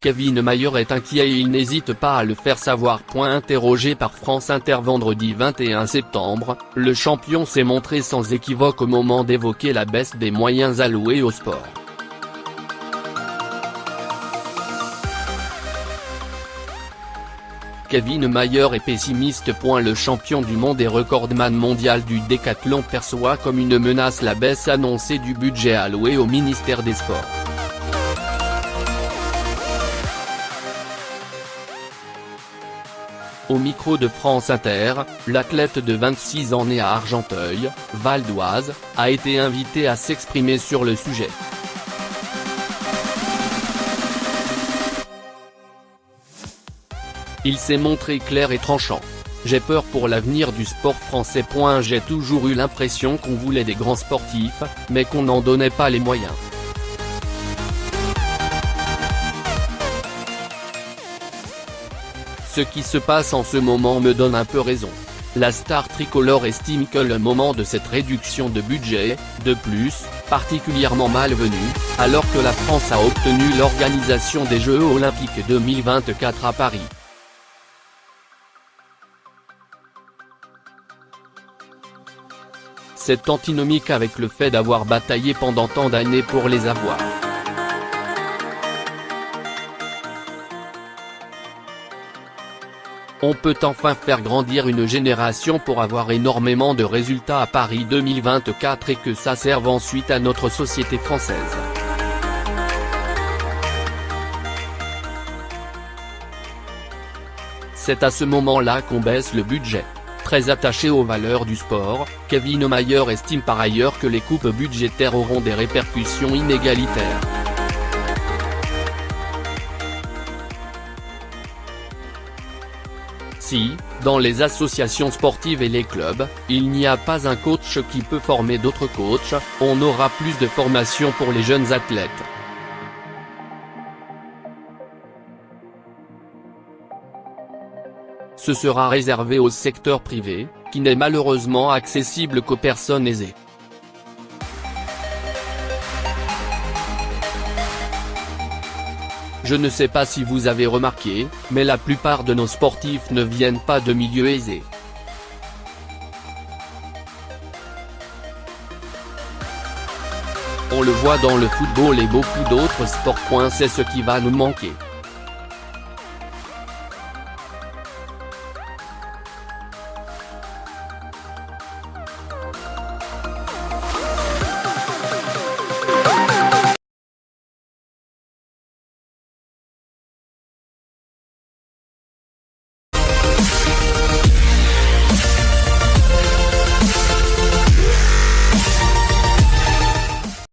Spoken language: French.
Kevin Mayer est inquiet et il n'hésite pas à le faire savoir. Interrogé par France Inter vendredi 21 septembre, le champion s'est montré sans équivoque au moment d'évoquer la baisse des moyens alloués au sport. Kevin Mayer est pessimiste. Le champion du monde et recordman mondial du décathlon perçoit comme une menace la baisse annoncée du budget alloué au ministère des Sports. Au micro de France Inter, l'athlète de 26 ans né à Argenteuil, Val d'Oise, a été invité à s'exprimer sur le sujet. Il s'est montré clair et tranchant. « J'ai peur pour l'avenir du sport français. J'ai toujours eu l'impression qu'on voulait des grands sportifs, mais qu'on n'en donnait pas les moyens. Ce qui se passe en ce moment me donne un peu raison. La star tricolore estime que le moment de cette réduction de budget, de plus, particulièrement malvenue, alors que la France a obtenu l'organisation des Jeux Olympiques 2024 à Paris. C'est antinomique avec le fait d'avoir bataillé pendant tant d'années pour les avoir. On peut enfin faire grandir une génération pour avoir énormément de résultats à Paris 2024 et que ça serve ensuite à notre société française. C'est à ce moment-là qu'on baisse le budget. Très attaché aux valeurs du sport, Kevin Mayer estime par ailleurs que les coupes budgétaires auront des répercussions inégalitaires. Si, dans les associations sportives et les clubs, il n'y a pas un coach qui peut former d'autres coachs, on aura plus de formation pour les jeunes athlètes. Ce sera réservé au secteur privé, qui n'est malheureusement accessible qu'aux personnes aisées. Je ne sais pas si vous avez remarqué, mais la plupart de nos sportifs ne viennent pas de milieux aisés. On le voit dans le football et beaucoup d'autres sports. C'est ce qui va nous manquer.